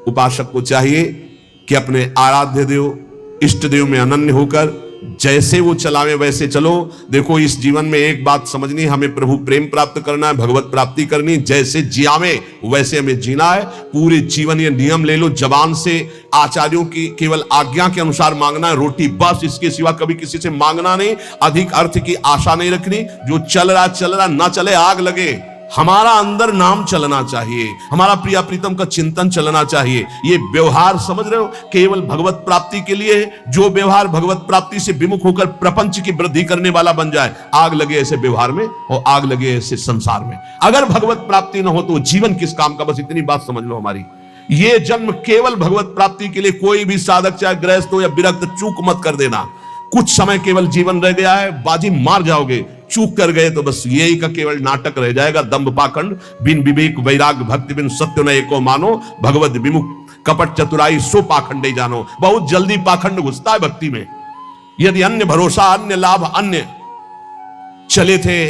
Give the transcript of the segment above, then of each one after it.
उपासक को चाहिए कि अपने आराध्य देव इष्ट देव में अनन्य होकर जैसे वो चलावे वैसे चलो। देखो इस जीवन में एक बात समझनी, हमें प्रभु प्रेम प्राप्त करना है, भगवत प्राप्ति करनी, जैसे जियावे वैसे हमें जीना है। पूरे जीवन ये नियम ले लो, जबान से आचार्यों की केवल आज्ञा के अनुसार मांगना है, रोटी बस, इसके सिवा कभी किसी से मांगना नहीं, अधिक अर्थ की आशा नहीं रखनी। जो चल रहा ना चले, आग लगे, हमारा अंदर नाम चलना चाहिए, हमारा प्रिया प्रीतम का चिंतन चलना चाहिए। ये व्यवहार समझ रहे हो, केवल भगवत प्राप्ति के लिए है। जो व्यवहार भगवत प्राप्ति से विमुख होकर प्रपंच की वृद्धि करने वाला बन जाए, आग लगे ऐसे व्यवहार में और आग लगे ऐसे संसार में। अगर भगवत प्राप्ति न हो तो जीवन किस काम का, बस इतनी बात समझ लो हमारी। ये जन्म केवल भगवत प्राप्ति के लिए, कोई भी साधक चाहे गृहस्थ हो या विरक्त, चूक मत कर देना। कुछ समय केवल जीवन रह गया है, बाजी मार जाओगे। चूक कर गए तो बस यही का केवल नाटक रह जाएगा, दंभ पाखंड, बिन विवेक वैराग्य भक्ति बिन सत्य न एको मानो, भगवत विमुख कपट चतुराई सो पाखंड ही जानो। बहुत जल्दी पाखंड घुसता है भक्ति में। यदि अन्य भरोसा, अन्य लाभ, अन्य चले थे,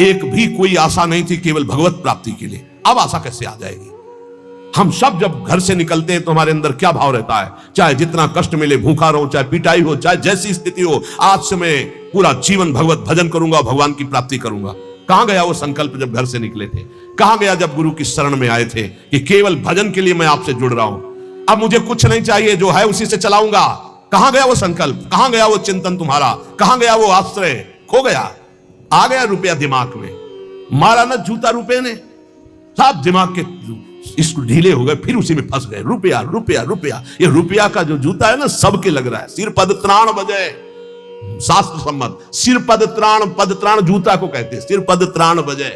एक भी कोई आशा नहीं थी केवल भगवत प्राप्ति के लिए, अब आशा कैसे आ जाएगी? हम सब जब घर से निकलते हैं तो हमारे अंदर क्या भाव रहता है? चाहे जितना कष्ट मिले, भूखा रहूं, चाहे पिटाई हो, चाहे जैसी स्थिति हो, आज से मैं पूरा जीवन भगवत भजन करूंगा, भगवान की प्राप्ति करूंगा। कहां गया वो संकल्प जब घर से निकले थे? कहां गया जब गुरु की शरण में आए थे कि केवल भजन के लिए मैं आपसे जुड़ रहा हूं, अब मुझे कुछ नहीं चाहिए, जो है उसी से चलाऊंगा? कहां गया वो संकल्प? कहां गया वो चिंतन तुम्हारा? कहां गया वो आश्रय? खो गया। आ गया रुपया दिमाग में, मारा ना जूता रुपये ने, सब दिमाग के इसको ढीले हो गए, फिर उसी में फंस गए। रुपया रुपया रुपया, ये रुपया का जो जूता है ना, सबके लग रहा है। सिर पद त्राण बजे, शास्त्र सम्मत सिर पद त्राण जूता को कहते हैं, सिर पद त्राण बजे।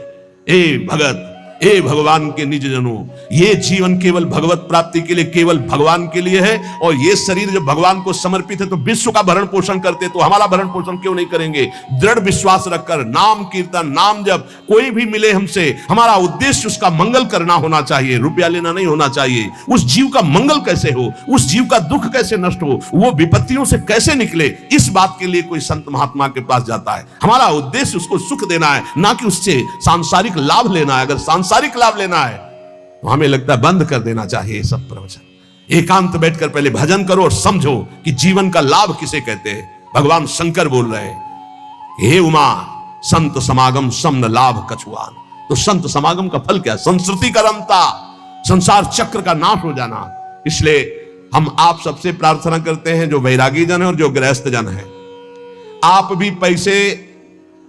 ए भगत, ए भगवान के निज जनों, ये जीवन केवल भगवत प्राप्ति के लिए, केवल भगवान के लिए है। और ये शरीर जब भगवान को समर्पित है तो विश्व का भरण पोषण करते, तो हमारा भरण पोषण क्यों नहीं करेंगे? दृढ़ विश्वास रखकर नाम कीर्तन, नाम जब कोई भी मिले हमसे, हमारा उद्देश्य उसका मंगल करना होना चाहिए, रुपया लेना नहीं होना चाहिए। उस जीव का मंगल कैसे हो, उस जीव का दुख कैसे नष्ट हो, वो विपत्तियों से कैसे निकले, इस बात के लिए कोई संत महात्मा के पास जाता है। हमारा उद्देश्य उसको सुख देना है, ना कि उससे सांसारिक लाभ लेना है। अगर सांसारिक लाभ लेना है तो हमें लगता है बंद कर देना चाहिए ये सब प्रवचन। एकांत बैठकर पहले भजन करो और समझो कि जीवन का लाभ किसे कहते हैं। भगवान शंकर बोल रहे हैं, हे उमा संत समागम समन लाभ कछुआन। तो संत समागम का फल क्या? संस्कृति का रमता, संसार चक्र का नाश हो जाना। इसलिए हम आप सबसे प्रार्थना करते हैं, जो वैरागी जन है और जो गृहस्थ जन है, आप भी पैसे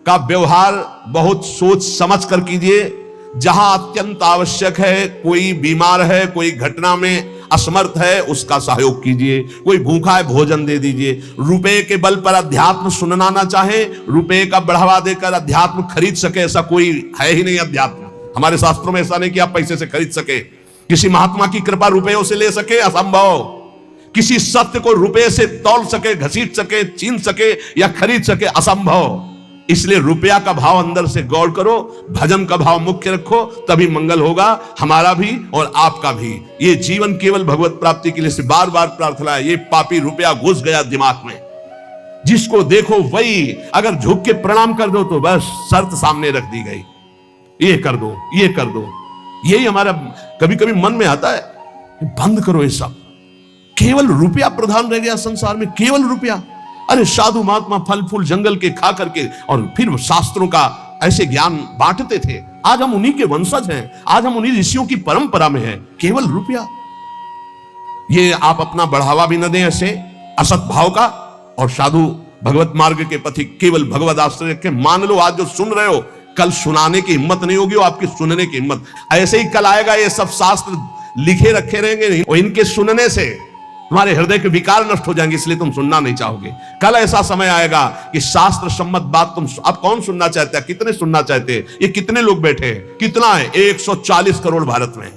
का व्यवहार बहुत सोच समझ कर कीजिए। जहां अत्यंत आवश्यक है, कोई बीमार है, कोई घटना में असमर्थ है, उसका सहयोग कीजिए। कोई भूखा है, भोजन दे दीजिए। रुपए के बल पर अध्यात्म सुनना ना चाहे, रुपए का बढ़ावा देकर अध्यात्म खरीद सके, ऐसा कोई है ही नहीं। अध्यात्म हमारे शास्त्रों में ऐसा नहीं कि आप पैसे से खरीद सके। किसी महात्मा की कृपा रुपयों से ले सके, असंभव। किसी सत्य को रुपए से तौल सके, घसीट सके, छीन सके या खरीद सके, असंभव। इसलिए रुपया का भाव अंदर से गौर करो, भजन का भाव मुख्य रखो, तभी मंगल होगा, हमारा भी और आपका भी। ये जीवन केवल भगवत प्राप्ति के लिए से बार बार प्रार्थना है। ये पापी रुपया घुस गया दिमाग में, जिसको देखो वही अगर झुक के प्रणाम कर दो तो बस शर्त सामने रख दी गई, ये कर दो, ये कर दो। यही हमारा कभी कभी मन में आता है, बंद करो ये सब। केवल रुपया प्रधान रह गया संसार में, केवल रुपया। अरे साधु महात्मा फल फूल जंगल के खा करके और फिर शास्त्रों का ऐसे ज्ञान बांटते थे। आज हम उन्हीं के वंशज हैं, आज हम उन्हीं ऋषियों की परंपरा में हैं। केवल रुपया, ये आप अपना बढ़ावा भी न दें ऐसे असत भाव का। और साधु भगवत मार्ग के पथिक केवल भगवत आश्रय रखें। मान लो आज जो सुन रहे हो, कल सुनाने की हिम्मत नहीं होगी, आपकी सुनने की हिम्मत। ऐसे ही कल आएगा ये सब शास्त्र लिखे रखे रहेंगे और इनके सुनने से तुम्हारे हृदय के विकार नष्ट हो जाएंगे, इसलिए तुम सुनना नहीं चाहोगे। कल ऐसा समय आएगा कि शास्त्र सम्मत बात तुम अब कौन सुनना चाहता है, कितने सुनना चाहते हैं? ये कितने लोग बैठे हैं? कितना है? 140 करोड़ भारत में,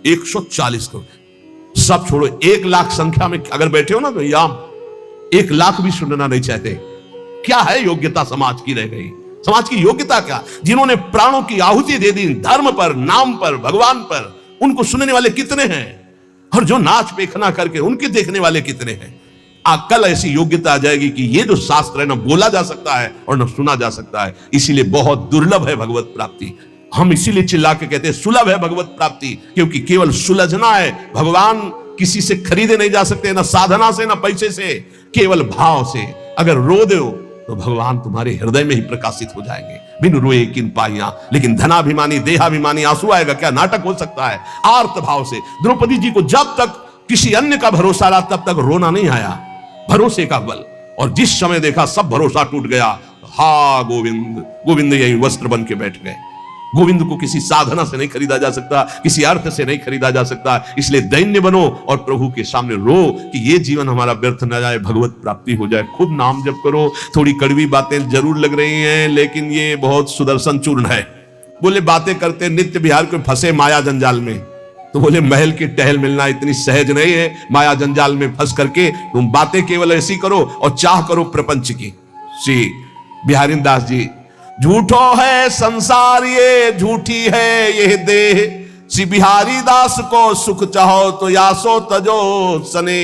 140 करोड़। सब छोड़ो, 1 लाख संख्या में अगर बैठे हो ना, तो याम 1 लाख भी सुनना नहीं चाहते। क्या है योग्यता समाज की रह गई? समाज की योग्यता क्या? जिन्होंने प्राणों की आहुति दे दी धर्म पर, नाम पर, भगवान पर, उनको सुनने वाले कितने हैं? और जो नाच पेखना करके उनके देखने वाले कितने हैं? कल ऐसी योग्यता आ जाएगी कि ये जो शास्त्र है ना बोला जा सकता है और ना सुना जा सकता है। इसीलिए बहुत दुर्लभ है भगवत प्राप्ति। हम इसीलिए चिल्ला के कहते हैं सुलभ है भगवत प्राप्ति, क्योंकि केवल सुलझना है। भगवान किसी से खरीदे नहीं जा सकते, ना साधना से ना पैसे से, केवल भाव से। अगर रो दो तो भगवान तुम्हारे हृदय में ही प्रकाशित हो जाएंगे। बिन रोए किन पाइयां, लेकिन धनाभिमानी देहाभिमानी आंसू आएगा क्या? नाटक हो सकता है। आर्त भाव से द्रौपदी जी को जब तक किसी अन्य का भरोसा रहा तब तक रोना नहीं आया, भरोसे का बल। और जिस समय देखा सब भरोसा टूट गया, हा गोविंद गोविंद यही वस्त्र बन के बैठ गए। गोविंद को किसी साधना से नहीं खरीदा जा सकता, किसी अर्थ से नहीं खरीदा जा सकता। इसलिए दैन्य बनो और प्रभु के सामने रो कि ये जीवन हमारा व्यर्थ न जाए, भगवत प्राप्ति हो जाए। खूब नाम जप करो। थोड़ी कड़वी बातें जरूर लग रही हैं, लेकिन ये बहुत सुदर्शन चूर्ण है। बोले बातें करते नित्य बिहार को फंसे माया जंजाल में, तो बोले महल की टहल मिलना इतनी सहज नहीं है। माया जंजाल में फंस करके तुम बातें केवल ऐसी करो और चाह करो प्रपंच की। श्री बिहारी दास जी, झूठो है संसार ये झूठी है ये देह, श्री बिहारी दास को सुख चाहो तो यासो तजो सने।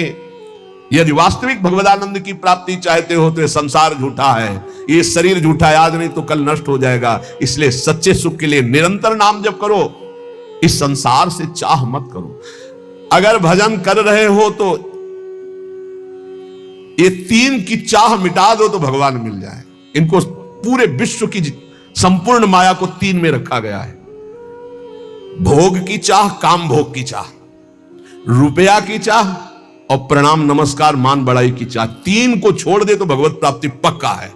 यदि वास्तविक भगवदानंद की प्राप्ति चाहते हो तो ये संसार झूठा है, ये शरीर झूठा है, आज नहीं तो कल नष्ट हो जाएगा। इसलिए सच्चे सुख के लिए निरंतर नाम जप करो, इस संसार से चाह मत करो। अगर भजन कर रहे हो तो ये तीन की चाह मिटा दो तो भगवान मिल जाए। इनको पूरे विश्व की संपूर्ण माया को तीन में रखा गया है। भोग की चाह, काम भोग की चाह, रुपया की चाह और प्रणाम नमस्कार मान बड़ाई की चाह। तीन को छोड़ दे तो भगवत प्राप्ति पक्का है।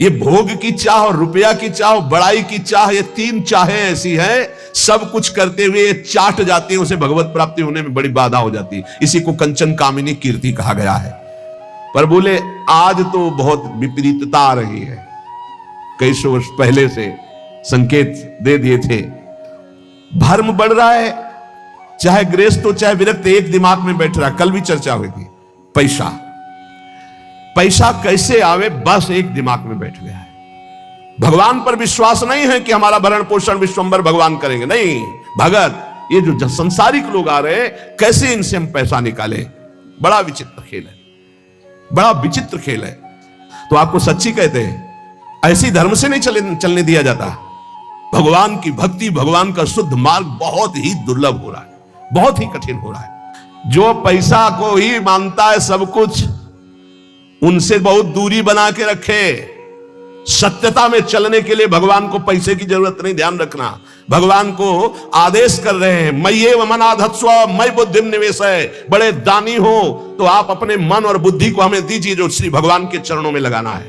ये भोग की चाह और रुपया की चाह और बड़ाई की चाह, ये तीन चाहें ऐसी हैं, सब कुछ करते हुए चाट जाती है, उसे भगवत प्राप्ति होने में बड़ी बाधा हो जाती है। इसी को कंचन कामिनी कीर्ति कहा गया है। पर बोले आज तो बहुत विपरीतता आ रही है। कई सौ वर्ष पहले से संकेत दे दिए थे। भर्म बढ़ रहा है, चाहे गृहस्थ हो चाहे विरक्त, एक दिमाग में बैठ रहा है। कल भी चर्चा हुई थी, पैसा पैसा कैसे आवे, बस एक दिमाग में बैठ गया है। भगवान पर विश्वास नहीं है कि हमारा भरण पोषण विश्वंभर भगवान करेंगे। नहीं, भगत ये जो संसारिक लोग आ रहे हैं, कैसे इनसे हम पैसा निकालें। बड़ा विचित्र खेल है, बड़ा विचित्र खेल है। तो आपको सच्ची कहते हैं, ऐसी धर्म से नहीं चलने दिया जाता। भगवान की भक्ति, भगवान का शुद्ध मार्ग बहुत ही दुर्लभ हो रहा है, बहुत ही कठिन हो रहा है। जो पैसा को ही मानता है सब कुछ, उनसे बहुत दूरी बना के रखे। सत्यता में चलने के लिए भगवान को पैसे की जरूरत नहीं, ध्यान रखना। भगवान को आदेश कर रहे हैं, मय्येव मनाधत्स्व मयि बुद्धिम निवेशय। बड़े दानी हो तो आप अपने मन और बुद्धि को हमें दीजिए, जो श्री भगवान के चरणों में लगाना है।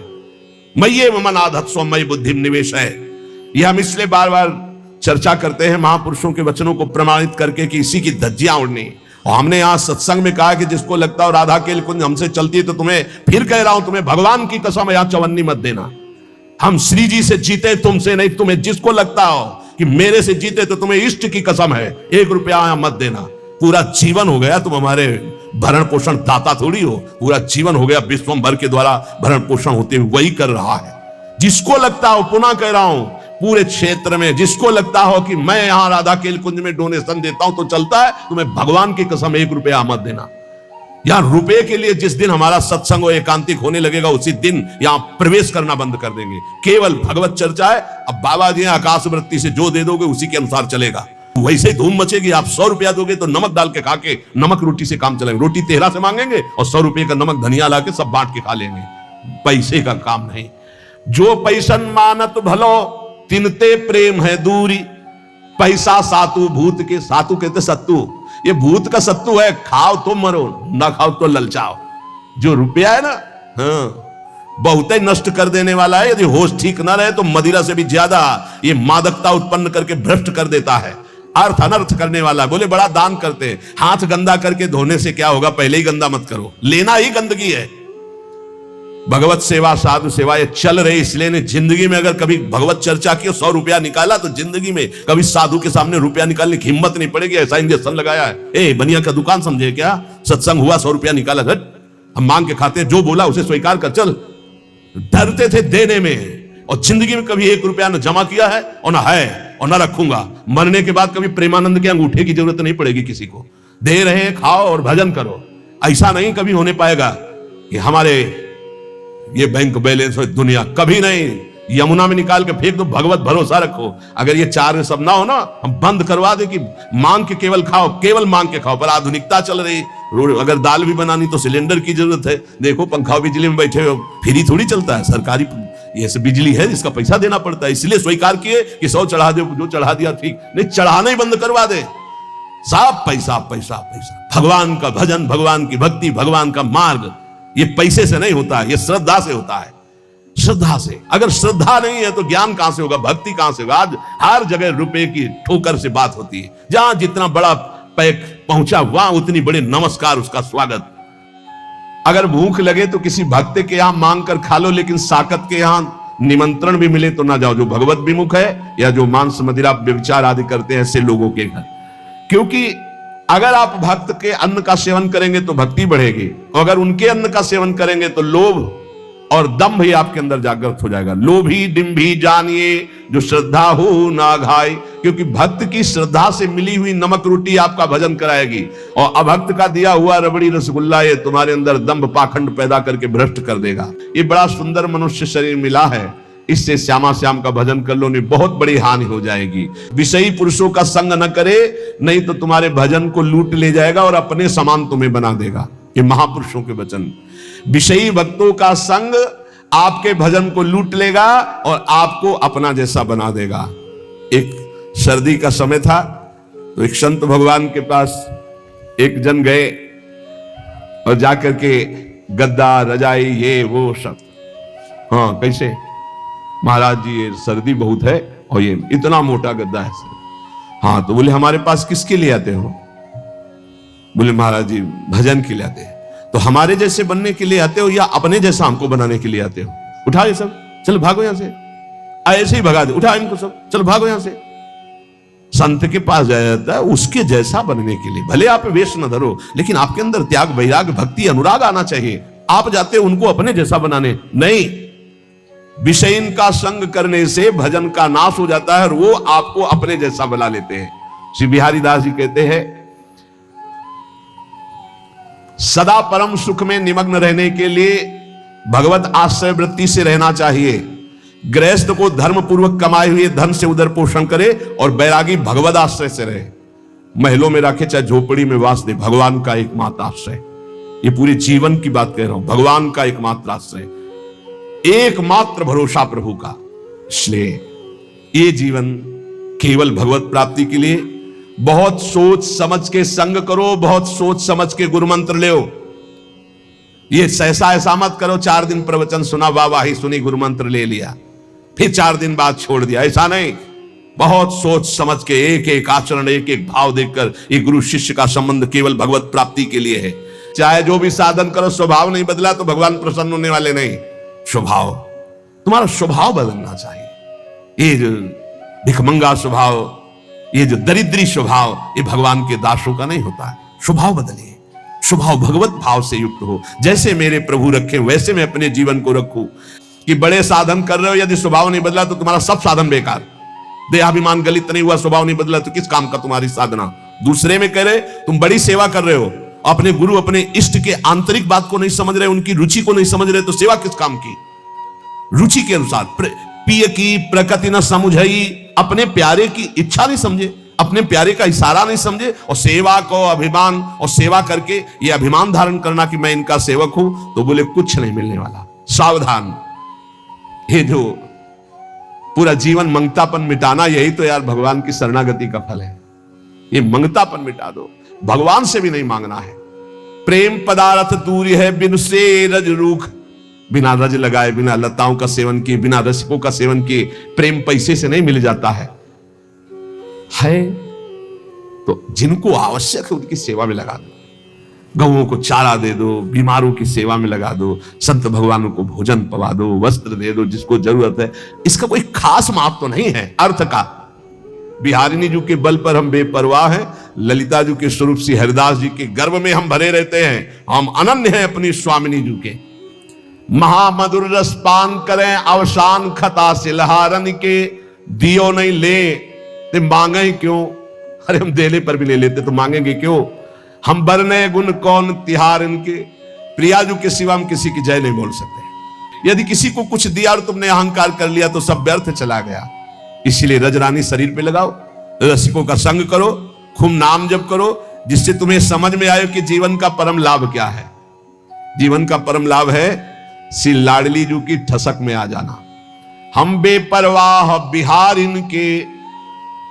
मय्येव मनाधत्स्व मयि बुद्धिम निवेशय। यह हम इसलिए बार बार चर्चा करते हैं महापुरुषों के वचनों को प्रमाणित करके कि इसी की धज्जियां उड़नी। और हमने यहां सत्संग में कहा कि जिसको लगता हो राधा केल कुंज हमसे चलती है, तो तुम्हें फिर कह रहा हूं, तुम्हें भगवान की कसम यहां चवन्नी मत देना। हम श्री जी से जीते, तुमसे नहीं। तुम्हें जिसको लगता हो कि मेरे से जीते तो तुम्हें इष्ट की कसम है, 1 रुपया यहां मत देना। पूरा जीवन हो गया, तुम हमारे भरण पोषण दाता थोड़ी हो। पूरा जीवन हो गया विश्वंभर के द्वारा भरण पोषण होते हुए वही कर रहा है। जिसको लगता हो, पुनः कह रहा हूं, पूरे क्षेत्र में जिसको लगता हो कि मैं यहां राधा केल कुंज में डोनेशन देता हूं तो चलता है, तुम्हें भगवान की कसम 1 रुपया मत देना। यहां रुपए के लिए जिस दिन हमारा सत्संग और एकांतिक होने लगेगा, उसी दिन यहां प्रवेश करना बंद कर देंगे। केवल भगवत चर्चा है। अब बाबा जी आकाश वृत्ति से जो दे दोगे उसी के अनुसार चलेगा। वैसे ही धूम मचेगी। आप 100 रुपया दोगे तो नमक डाल के खा के नमक रोटी से काम चलेंगे। रोटी तेहरा से मांगेंगे और 100 रुपये का नमक धनिया ला के सब बांट के खा लेंगे। पैसे का काम नहीं। जो पैसन मानत भलो तिनते प्रेम है दूरी। पैसा सातु भूत के, सातु कहते सत्तू, ये भूत का सत्तू है। खाओ तो मरो, ना खाओ तो ललचाओ। जो रुपया है ना, हाँ, बहुत ही नष्ट कर देने वाला है। यदि होश ठीक ना रहे तो मदिरा से भी ज्यादा ये मादकता उत्पन्न करके भ्रष्ट कर देता है। अर्थ अनर्थ करने वाला। बोले बड़ा दान करते हैं, हाथ गंदा करके धोने से क्या होगा, पहले ही गंदा मत करो। लेना ही गंदगी है। भगवत सेवा साधु सेवा ये चल रही, इसलिए ने जिंदगी में अगर कभी भगवत चर्चा की 100 रुपया निकाला तो जिंदगी में कभी साधु के सामने रुपया निकालने की हिम्मत नहीं पड़ेगी। ऐसा इंजेक्शन लगाया है। ए बनिया का दुकान समझे क्या? सत्संग हुआ 100 रुपया निकाला, घट हम मांग के खाते, जो बोला उसे स्वीकार कर चल। डरते थे देने में। और जिंदगी में कभी 1 रुपया न जमा किया है और न है और न रखूंगा। मरने के बाद कभी प्रेमानंद के अंगूठे की जरूरत नहीं पड़ेगी किसी को। दे रहे, खाओ और भजन करो। ऐसा नहीं कभी होने पाएगा कि हमारे ये बैंक बैलेंस हो दुनिया, कभी नहीं। यमुना में निकाल के फेंक दो, भगवत भरोसा रखो। अगर ये चार सब ना हो ना, हम बंद करवा दे कि मांग के केवल खाओ, केवल मांग के खाओ। पर आधुनिकता चल रही, अगर दाल भी बनानी तो सिलेंडर की जरूरत है। देखो पंखा बिजली में बैठे हो, फ्री थोड़ी चलता है, सरकारी ये सब बिजली है जिसका पैसा देना पड़ता है। इसलिए स्वीकार किए कि 100 चढ़ा दो, जो चढ़ा दिया ठीक, नहीं चढ़ाना ही बंद करवा दे। सब पैसा पैसा पैसा। भगवान का भजन, भगवान की भक्ति, भगवान का मार्ग ये पैसे से नहीं होता है, ये श्रद्धा से होता है। श्रद्धा से, अगर श्रद्धा नहीं है तो ज्ञान कहां से होगा, भक्ति कहां से होगा। आज हर जगह रुपए की ठोकर से बात होती है। जहां जितना बड़ा पैक पहुंचा वहां उतनी बड़े नमस्कार, उसका स्वागत। अगर भूख लगे तो किसी भक्त के यहां मांग कर खा लो, लेकिन साकत के यहां निमंत्रण भी मिले तो ना जाओ, जो भगवत विमुख है या जो मांस मदिरा व्यभिचार आदि करते हैं ऐसे लोगों के घर। क्योंकि अगर आप भक्त के अन्न का सेवन करेंगे तो भक्ति बढ़ेगी, अगर उनके अन्न का सेवन करेंगे तो लोभ और दंभ ही आपके अंदर जागृत हो जाएगा। लोभी डिंभी जानिए, जो श्रद्धा हो ना घाय। क्योंकि भक्त की श्रद्धा से मिली हुई नमक रोटी आपका भजन कराएगी, और अभक्त का दिया हुआ रबड़ी रसगुल्ला ये तुम्हारे अंदर दंभ पाखंड पैदा करके भ्रष्ट कर देगा। ये बड़ा सुंदर मनुष्य शरीर मिला है, इससे श्यामा श्याम का भजन कर लो, नहीं बहुत बड़ी हानि हो जाएगी। विषयी पुरुषों का संग न करे, नहीं तो तुम्हारे भजन को लूट ले जाएगा और अपने समान तुम्हें बना देगा। ये महापुरुषों के वचन। विषयी भक्तों का संग आपके भजन को लूट लेगा और आपको अपना जैसा बना देगा। एक सर्दी का समय था तो एक संत भगवान के पास एक जन गए और जाकर के गद्दा रजाई ये वो सब, हाँ कैसे महाराज जी ये सर्दी बहुत है और ये इतना मोटा गद्दा है सर। हाँ तो बोले हमारे पास किसके लिए आते हो? बोले महाराज जी भजन के लिए आते हैं। तो हमारे जैसे बनने के लिए आते हो या अपने जैसा हमको बनाने के लिए आते हो? उठा ये सब, चल भागो यहां से। ऐसे ही भगा दे, उठा इनको सब, चल भागो यहां से। संत के पास जाया जाता है उसके जैसा बनने के लिए। भले आप वेश न धरो, लेकिन आपके अंदर त्याग, वैराग, भक्ति, अनुराग आना चाहिए। आप जाते हो उनको अपने जैसा बनाने, नहीं। विषयन का संग करने से भजन का नाश हो जाता है और वो आपको अपने जैसा बना लेते हैं। श्री बिहारी दास जी कहते हैं, सदा परम सुख में निमग्न रहने के लिए भगवत आश्रय वृत्ति से रहना चाहिए। गृहस्थ को धर्म पूर्वक कमाए हुए धन से उदर पोषण करे और बैरागी भगवत आश्रय से रहे। महलों में रखे चाहे झोपड़ी में वास दे, भगवान का एकमात्र आश्रय। ये पूरे जीवन की बात कह रहा हूं, भगवान का एकमात्र आश्रय, एकमात्र भरोसा प्रभु का। इसलिए ये जीवन केवल भगवत प्राप्ति के लिए बहुत सोच समझ के संग करो, बहुत सोच समझ के गुरु मंत्र ले। ये सहसा ऐसा मत करो 4 दिन प्रवचन सुना, वाहवाही सुनी, गुरु मंत्र ले लिया, फिर 4 दिन बाद छोड़ दिया, ऐसा नहीं। बहुत सोच समझ के एक एक आचरण, एक एक भाव देखकर ये गुरु शिष्य का संबंध केवल भगवत प्राप्ति के लिए है। चाहे जो भी साधन करो, स्वभाव नहीं बदला तो भगवान प्रसन्न होने वाले नहीं। स्वभाव, तुम्हारा स्वभाव बदलना चाहिए। ये जो भिखमंगा स्वभाव, ये जो दरिद्री स्वभाव, ये भगवान के दासों का नहीं होता है। स्वभाव बदलिए, स्वभाव भगवत भाव से युक्त हो। जैसे मेरे प्रभु रखे वैसे मैं अपने जीवन को रखूं। कि बड़े साधन कर रहे हो, यदि स्वभाव नहीं बदला तो तुम्हारा सब साधन बेकार। देहाभिमान गलित नहीं हुआ, स्वभाव नहीं बदला तो किस काम का तुम्हारी साधना? दूसरे में कह रहे तुम बड़ी सेवा कर रहे हो, अपने गुरु अपने इष्ट के आंतरिक बात को नहीं समझ रहे, उनकी रुचि को नहीं समझ रहे, तो सेवा किस काम की? रुचि के अनुसार प्रिय की प्रकृति न समझई, अपने प्यारे की इच्छा नहीं समझे, अपने प्यारे का इशारा नहीं समझे, और सेवा को अभिमान, और सेवा करके ये अभिमान धारण करना कि मैं इनका सेवक हूं, तो बोले कुछ नहीं मिलने वाला। सावधान। ये जो पूरा जीवन मंगतापन मिटाना, यही तो यार भगवान की शरणागति का फल है। ये मंगतापन मिटा दो, भगवान से भी नहीं मांगना है। प्रेम पदार्थ दूरी है बिन से रज रूख, बिना रज लगाए, बिना लताओं का सेवन किए, बिना रसिकों का सेवन किए प्रेम पैसे से नहीं मिल जाता है। तो जिनको आवश्यक है उनकी सेवा में लगा दो, गौओं को चारा दे दो, बीमारों की सेवा में लगा दो, संत भगवानों को भोजन पवा दो, वस्त्र दे दो जिसको जरूरत है। इसका कोई खास माप तो नहीं है अर्थ का। बिहारिणी जी के बल पर हम बेपरवाह हैं, ललिता जी के स्वरूप श्री हरिदास जी के गर्भ में हम भरे रहते हैं। हम अनन्य हैं अपनी स्वामिनी जी के। महामधुर रस पान करें अवसान खता से लहारन के, दियो नहीं ले ते मांगे क्यों? अरे हम देने पर भी ले लेते तो मांगेंगे क्यों? हम बरने गुण कौन तिहार इनके, प्रियाजू के सिवा हम किसी की जय नहीं बोल सकते। यदि किसी को कुछ दिया और तुमने अहंकार कर लिया तो सब व्यर्थ चला गया। इसीलिए रजरानी शरीर पे लगाओ, रसिकों का संग करो, खूब नाम जप करो, जिससे तुम्हें समझ में आए कि जीवन का परम लाभ क्या है। जीवन का परम लाभ है श्री लाडली जू की ठसक में आ जाना। हम बेपरवाह बिहार इनके,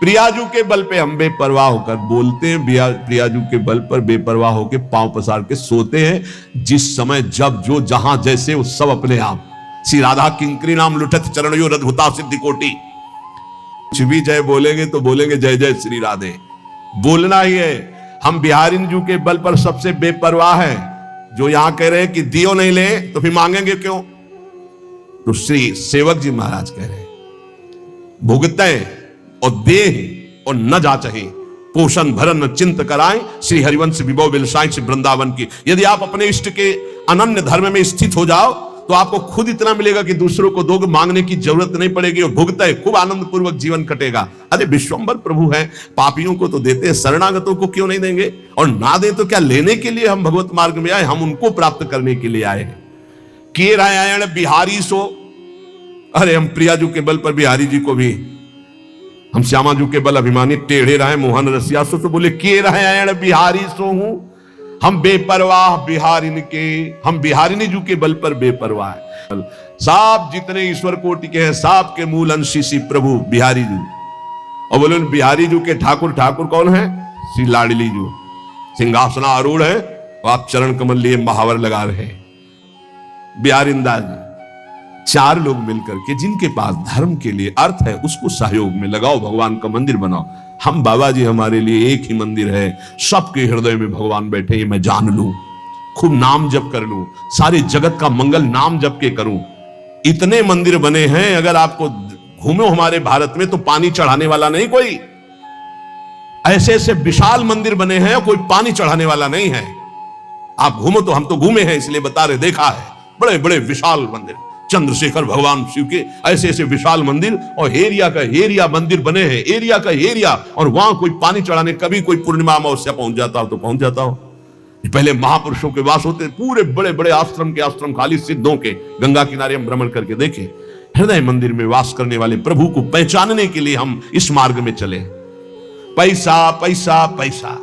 प्रियाजू के बल पे हम बेपरवाह होकर बोलते हैं, प्रियाजू के बल पर बेपरवाह होकर पांव पसार के सोते हैं। जिस समय जब जो जहां जैसे वो सब अपने आप। श्री राधा किंकरी नाम लुठत चरणयो रघुता सिद्धि कोटि। कुछ भी जय बोलेंगे तो बोलेंगे जय जय श्री राधे, बोलना ही है। हम बिहारिन जू के बल पर सबसे बेपरवाह है। जो यहां कह रहे हैं कि दियो नहीं ले तो फिर मांगेंगे क्यों? तो श्री सेवक जी महाराज कह रहे भुगते और देह और न जाचहे, पोषण भरन चिंत कराएं, श्री हरिवंश विभव बिलसाएं श्री वृंदावन की। यदि आप अपने इष्ट के अनन्य धर्म में स्थित हो जाओ तो आपको खुद इतना मिलेगा कि दूसरों को दोगे, मांगने की जरूरत नहीं पड़ेगी और भुगते खूब आनंद पूर्वक जीवन कटेगा। अरे विश्वंभर प्रभु है, पापियों को तो देते हैं, शरणागतों को क्यों नहीं देंगे? और ना दे तो क्या लेने के लिए हम भगवत मार्ग में आए? हम उनको प्राप्त करने के लिए आए हैं। के रायण बिहारी सो, अरे हम प्रियाजू के बल पर बिहारी जी को भी, हम श्यामाजू के बल अभिमानी टेढ़े रहे मोहन रसिया सो, तो बोले के रायण बिहारी सो हूं, हम बेपरवाह बिहारिन के, हम बिहारिनी जू के बल पर बेपरवाह है। साप जितने ईश्वर कोटि के हैं, साप के मूल अंशी श्री प्रभु बिहारी जू। और बोले बिहारी जू के ठाकुर, ठाकुर कौन है? श्री लाडली जू। सिंहासना आरूढ़ है और आप चरण कमल लिए महावर लगा रहे हैं। बिहारिंदास जी, चार लोग मिलकर के जिनके पास धर्म के लिए अर्थ है उसको सहयोग में लगाओ, भगवान का मंदिर बनाओ। हम बाबा जी हमारे लिए एक ही मंदिर है, सबके हृदय में भगवान बैठे, ये मैं जान लूं, खूब नाम जप कर लूं, सारे जगत का मंगल नाम जप के करूं। इतने मंदिर बने हैं, अगर आपको घूमो हमारे भारत में तो पानी चढ़ाने वाला नहीं कोई। ऐसे ऐसे विशाल मंदिर बने हैं, कोई पानी चढ़ाने वाला नहीं है। आप घूमो तो, हम तो घूमे हैं इसलिए बता रहे, देखा है बड़े बड़े विशाल मंदिर, चंद्रशेखर भगवान शिव के ऐसे ऐसे विशाल मंदिर, और हेरिया का हेरिया मंदिर बने हैं, एरिया का हेरिया, और वहां कोई पानी चढ़ाने, कभी कोई पूर्णिमा अमावस्या पहुंच जाता हो तो पहुंच जाता हो। पहले महापुरुषों के वास होते, पूरे बड़े बड़े आश्रम के आश्रम खाली सिद्धों के, गंगा किनारे हम भ्रमण करके देखे। हृदय मंदिर में वास करने वाले प्रभु को पहचानने के लिए हम इस मार्ग में चले। पैसा पैसा पैसा,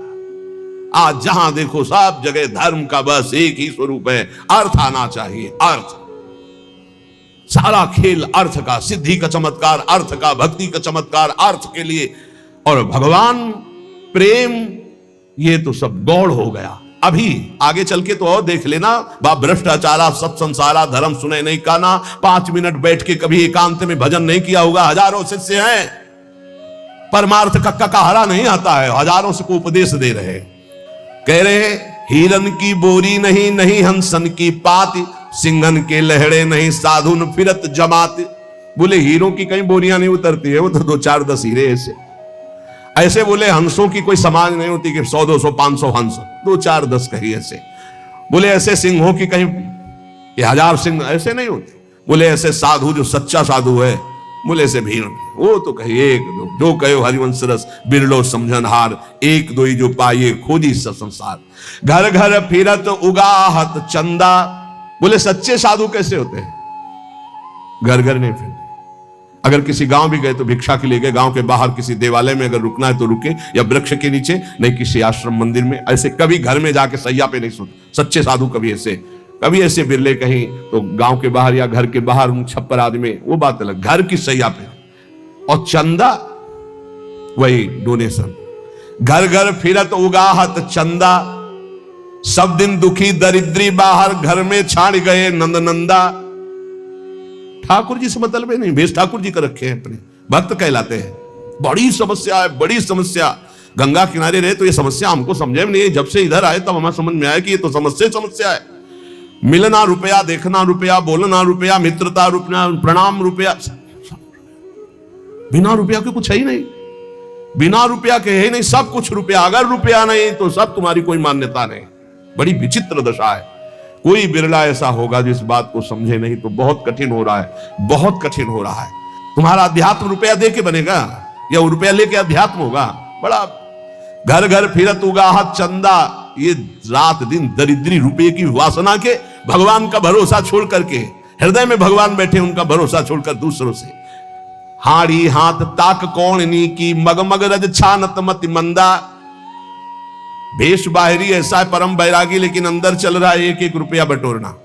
आज जहां देखो सब जगह धर्म का बस एक ही स्वरूप है, अर्थ आना चाहिए, अर्थ। सारा खेल अर्थ का, सिद्धि का चमत्कार अर्थ का, भक्ति का चमत्कार अर्थ के लिए, और भगवान प्रेम, ये तो सब गौड़ हो गया। अभी आगे चल के तो और देख लेना, बाप भ्रष्टाचारा सब संसारा धर्म सुने नहीं काना, 5 मिनट बैठ के कभी एकांत में भजन नहीं किया होगा। हजारों शिष्य हैं, परमार्थ का ककाहरा नहीं आता है, हजारों से को उपदेश दे रहे, कह रहे हिरन की बोरी नहीं, नहीं हंसन की पात, सिंघन के लहड़े नहीं, साधुन फिरत जमात। बोले हीरों की कहीं बोरियां नहीं उतरती है, वो तो 2-4-10 हीरे ऐसे बोले हंसों की कोई समाज नहीं होती कि 100-200-500 हंस, 2-4-10 कहीं ऐसे। बोले ऐसे सिंहों की कहीं 1000 सिंह ऐसे नहीं होते। बोले ऐसे साधु जो सच्चा साधु है, बोले ऐसे भीड़, वो तो कहीं 1-2, जो कहो हरिवंश रस बिरलो समझनहार, 1-2 ही जो पाइए खोजी संसार, घर घर फिरत उगाहत चंदा। बोले सच्चे साधु कैसे होते हैं? घर घर नहीं फिरते। अगर किसी गांव भी गए तो भिक्षा के लिए गए, गांव के बाहर किसी देवालय में अगर रुकना है तो रुके, या वृक्ष के नीचे, नहीं किसी आश्रम मंदिर में। ऐसे कभी घर में जाके सैया पे नहीं सोते सच्चे साधु, कभी ऐसे बिरले कहीं तो गांव के बाहर या घर के बाहर छप्पर आदमी, वो बात अलग, घर की सैया पे। और चंदा वही डोनेशन, घर घर फिरत उगाहत चंदा, सब दिन दुखी दरिद्री बाहर, घर में छाड़ गए नंदनंदा। ठाकुर जी से मतलब नहीं, भेष ठाकुर जी का रखे हैं, अपने भक्त कहलाते हैं। बड़ी समस्या है, बड़ी समस्या। गंगा किनारे रहे तो ये समस्या हमको समझे में नहीं, जब से इधर आए तब हमें समझ में आया कि ये तो समस्या है। मिलना रुपया, देखना रुपया, बोलना रुपया, मित्रता रुपया, प्रणाम रुपया, बिना रुपया के कुछ है ही नहीं, बिना रुपया के है नहीं, सब कुछ रुपया। अगर रुपया नहीं तो सब तुम्हारी कोई मान्यता नहीं। बड़ी विचित्र दशा है। कोई बिरला ऐसा होगा जिस बात को समझे नहीं, तो बहुत कठिन हो रहा है, बहुत कठिन हो रहा है। तुम्हारा अध्यात्म रुपया दे के बनेगा या रुपया लेके अध्यात्म होगा? बड़ा घर घर फिरत उगाहत चंदा, ये रात दिन दरिद्री रुपये की वासना के भगवान का भरोसा छोड़ करके हृदय में भगवान बैठे, उनका भरोसा छोड़कर दूसरों से। हाड़ी हाथ ताक कौन नी की, मगमग रज छानत मति मंदा। भेष बाहरी ऐसा है परम बैरागी, लेकिन अंदर चल रहा है एक एक रुपया बटोरना।